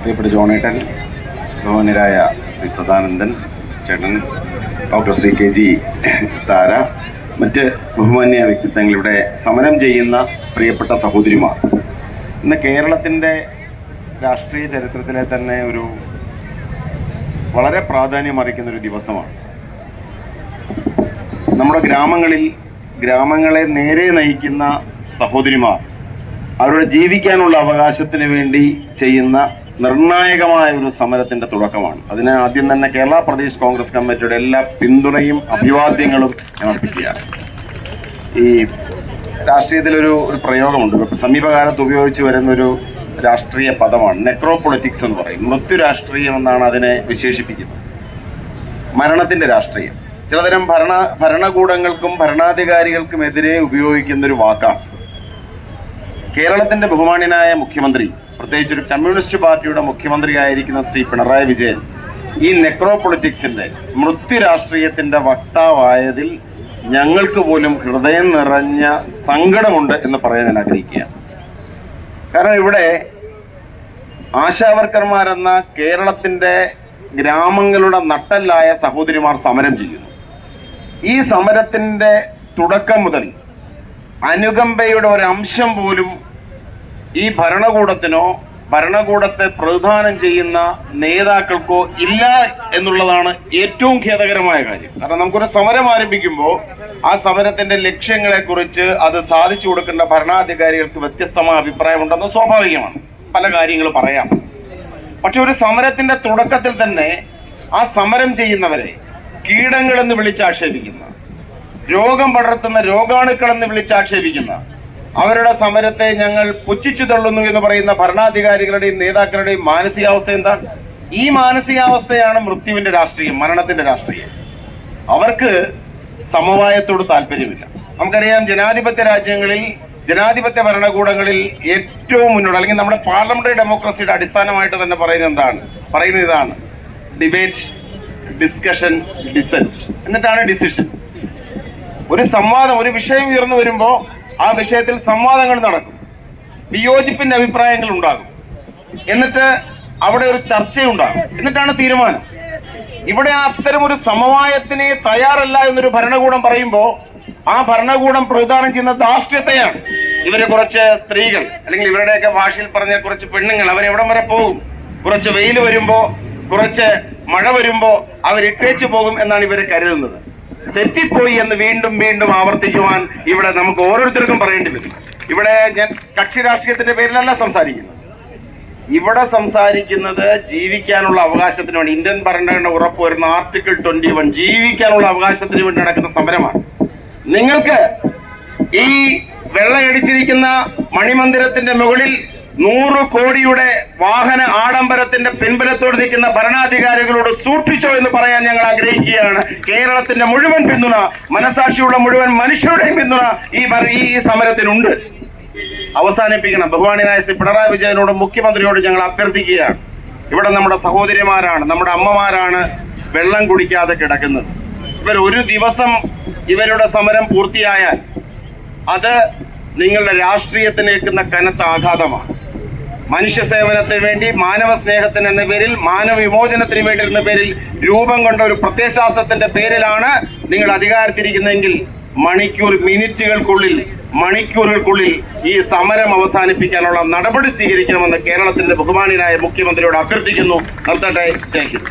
പ്രിയപ്പെട്ട ജോണേട്ടൻ, ബഹുമാന്യരായ ശ്രീ സദാനന്ദൻ ചേട്ടൻ, ഡോക്ടർ ശ്രീ കെ ജി താര, മറ്റ് ബഹുമാന്യ വ്യക്തിത്വങ്ങളിവിടെ സമരം ചെയ്യുന്ന പ്രിയപ്പെട്ട സഹോദരിമാർ, ഇന്ന് കേരളത്തിൻ്റെ രാഷ്ട്രീയ ചരിത്രത്തിലെ തന്നെ ഒരു വളരെ പ്രാധാന്യമർഹിക്കുന്നൊരു ദിവസമാണ്. നമ്മുടെ ഗ്രാമങ്ങളെ നേരെ നയിക്കുന്ന സഹോദരിമാർ അവരുടെ ജീവിക്കാനുള്ള അവകാശത്തിന് വേണ്ടി ചെയ്യുന്ന നിർണായകമായ ഒരു സമരത്തിന്റെ തുടക്കമാണ്. അതിന് ആദ്യം തന്നെ കേരള പ്രദേശ് കോൺഗ്രസ് കമ്മിറ്റിയുടെ എല്ലാ പിന്തുണയും അഭിവാദ്യങ്ങളും ഞാൻ അർപ്പിക്കുകയാണ്. ഈ രാഷ്ട്രീയത്തിലൊരു പ്രയോഗമുണ്ട്, സമീപകാലത്ത് ഉപയോഗിച്ച് വരുന്നൊരു രാഷ്ട്രീയ പദമാണ് നെക്രോ പൊളിറ്റിക്സ് എന്ന് പറയും. മൃത്യു രാഷ്ട്രീയം എന്നാണ് അതിനെ വിശേഷിപ്പിക്കുന്നത്. മരണത്തിന്റെ രാഷ്ട്രീയം ചിലതരം ഭരണകൂടങ്ങൾക്കും ഭരണാധികാരികൾക്കുമെതിരെ ഉപയോഗിക്കുന്നൊരു വാക്കാണ്. കേരളത്തിന്റെ ബഹുമാന്യനായ മുഖ്യമന്ത്രി, പ്രത്യേകിച്ച് ഒരു കമ്മ്യൂണിസ്റ്റ് പാർട്ടിയുടെ മുഖ്യമന്ത്രിയായിരിക്കുന്ന ശ്രീ പിണറായി വിജയൻ ഈ നെക്രോ പൊളിറ്റിക്സിന്റെ മൃത്യു രാഷ്ട്രീയത്തിന്റെ വക്താവായതിൽ ഞങ്ങൾക്ക് പോലും ഹൃദയം നിറഞ്ഞ സങ്കടമുണ്ട് എന്ന് പറയാൻ ഞാൻ ആഗ്രഹിക്കുകയാണ്. കാരണം ഇവിടെ ആശാവർക്കർമാരെന്ന കേരളത്തിന്റെ ഗ്രാമങ്ങളുടെ നട്ടെല്ലായ സഹോദരിമാർ സമരം ചെയ്യുന്നു. ഈ സമരത്തിന്റെ തുടക്കം മുതൽ അനുകമ്പയുടെ ഒരു അംശം പോലും ഈ ഭരണകൂടത്തിനോ ഭരണകൂടത്തെ പ്രതിദാനം ചെയ്യുന്ന നേതാക്കൾക്കോ ഇല്ല എന്നുള്ളതാണ് ഏറ്റവും ഖേദകരമായ കാര്യം. കാരണം നമുക്കൊരു സമരം ആരംഭിക്കുമ്പോൾ ആ സമരത്തിന്റെ ലക്ഷ്യങ്ങളെക്കുറിച്ച് അത് സാധിച്ചു കൊടുക്കേണ്ട ഭരണാധികാരികൾക്ക് വ്യത്യസ്തമായ അഭിപ്രായമുണ്ടെന്ന് സ്വാഭാവികമാണ്. പല കാര്യങ്ങൾ പറയാം. പക്ഷെ ഒരു സമരത്തിന്റെ തുടക്കത്തിൽ തന്നെ ആ സമരം ചെയ്യുന്നവരെ കീടങ്ങളെന്ന് വിളിച്ചാക്ഷേപിക്കുന്ന, രോഗം പടർത്തുന്ന രോഗാണുക്കളെന്ന് വിളിച്ചാക്ഷേപിക്കുന്ന, അവരുടെ സമരത്തെ ഞങ്ങൾ പുച്ഛിച്ചു തള്ളുന്നു എന്ന് പറയുന്ന ഭരണാധികാരികളുടെയും നേതാക്കളുടെയും മാനസികാവസ്ഥ എന്താണ്? ഈ മാനസികാവസ്ഥയാണ് മൃത്യുവിന്റെ രാഷ്ട്രീയം, മരണത്തിന്റെ രാഷ്ട്രീയം. അവർക്ക് സമവായത്തോട് താല്പര്യമില്ല. നമുക്കറിയാം, ജനാധിപത്യ രാജ്യങ്ങളിൽ, ജനാധിപത്യ ഭരണകൂടങ്ങളിൽ ഏറ്റവും മുന്നോട്ട്, അല്ലെങ്കിൽ നമ്മുടെ പാർലമെന്ററി ഡെമോക്രസിയുടെ അടിസ്ഥാനമായിട്ട് തന്നെ പറയുന്നത് ഇതാണ്: ഡിബേറ്റ്, ഡിസ്കഷൻ, ഡിസെന്റ്, എന്നിട്ടാണ് ഡിസിഷൻ. ഒരു സംവാദം, ഒരു വിഷയം ഉയർന്നു വരുമ്പോൾ ആ വിഷയത്തിൽ സംവാദങ്ങൾ നടക്കും, വിയോജിപ്പിന്റെ അഭിപ്രായങ്ങൾ ഉണ്ടാകും, എന്നിട്ട് അവിടെ ഒരു ചർച്ചയുണ്ടാകും, എന്നിട്ടാണ് തീരുമാനം. ഇവിടെ അത്തരം ഒരു സമവായത്തിന് തയ്യാറല്ല എന്നൊരു ഭരണകൂടം പറയുമ്പോൾ ആ ഭരണകൂടം പ്രതിദാനം ചെയ്യുന്ന ധാർഷ്ട്യത്തെയാണ്. ഇവര് കുറച്ച് സ്ത്രീകൾ, അല്ലെങ്കിൽ ഇവരുടെയൊക്കെ ഭാഷയിൽ പറഞ്ഞ കുറച്ച് പെണ്ണുങ്ങൾ, അവരെവിടം വരെ പോകും? കുറച്ച് വെയിൽ വരുമ്പോ, കുറച്ച് മഴ വരുമ്പോ അവരിട്ടേച്ചു പോകും എന്നാണ് ഇവര് കരുതുന്നത്. തെറ്റിപ്പോയി എന്ന് വീണ്ടും വീണ്ടും ആവർത്തിക്കുവാൻ ഇവിടെ നമുക്ക് ഓരോരുത്തർക്കും പറയേണ്ടി വരും. ഇവിടെ ഞാൻ കക്ഷി രാഷ്ട്രീയത്തിന്റെ പേരിലല്ല സംസാരിക്കുന്നത്. ഇവിടെ സംസാരിക്കുന്നത് ജീവിക്കാനുള്ള അവകാശത്തിന് വേണ്ടി, ഇന്ത്യൻ ഭരണഘടന ഉറപ്പ് വരുന്ന ആർട്ടിക്കിൾ 21, ജീവിക്കാനുള്ള അവകാശത്തിന് വേണ്ടി നടക്കുന്ന സമരമാണ്. നിങ്ങൾക്ക് ഈ വെള്ളയടിച്ചിരിക്കുന്ന മണിമന്ദിരത്തിന്റെ മുകളിൽ 100 കോടിയുടെ വാഹന ആഡംബരത്തിന്റെ പിൻബലത്തോട് നിൽക്കുന്ന ഭരണാധികാരികളോട് സൂക്ഷിച്ചോ എന്ന് പറയാൻ ഞങ്ങൾ ആഗ്രഹിക്കുകയാണ്. കേരളത്തിന്റെ മുഴുവൻ പിന്തുണ, മനസാക്ഷിയുള്ള മുഴുവൻ മനുഷ്യരുടെയും പിന്തുണ ഈ സമരത്തിനുണ്ട്. അവസാനിപ്പിക്കണം. ബഹുമാന്യനായ ശ്രീ പിണറായി വിജയനോടും മുഖ്യമന്ത്രിയോടും ഞങ്ങൾ അഭ്യർത്ഥിക്കുകയാണ്. ഇവിടെ നമ്മുടെ സഹോദരിമാരാണ്, നമ്മുടെ അമ്മമാരാണ് വെള്ളം കുടിക്കാതെ കിടക്കുന്നത്. ഒരു ദിവസം ഇവരുടെ സമരം പൂർത്തിയായാൽ അത് നിങ്ങളുടെ രാഷ്ട്രീയത്തിനേക്കുന്ന കനത്ത ആഘാതമാണ്. മനുഷ്യ സേവനത്തിന് വേണ്ടി, മാനവ സ്നേഹത്തിന് എന്ന പേരിൽ, മാനവ വിമോചനത്തിന് വേണ്ടി എന്ന പേരിൽ രൂപം കൊണ്ട ഒരു പ്രത്യയശാസ്ത്രത്തിന്റെ പേരിലാണ് നിങ്ങൾ അധികാരത്തിരിക്കുന്നതെങ്കിൽ മണിക്കൂറുകൾക്കുള്ളിൽ ഈ സമരം അവസാനിപ്പിക്കാനുള്ള നടപടി സ്വീകരിക്കണമെന്ന് കേരളത്തിന്റെ ബഹുമാന്യനായ മുഖ്യമന്ത്രിയോട് അഭ്യർത്ഥിക്കുന്നു. നിർത്തട്ടെ. ജയ് ഹിന്ദ്.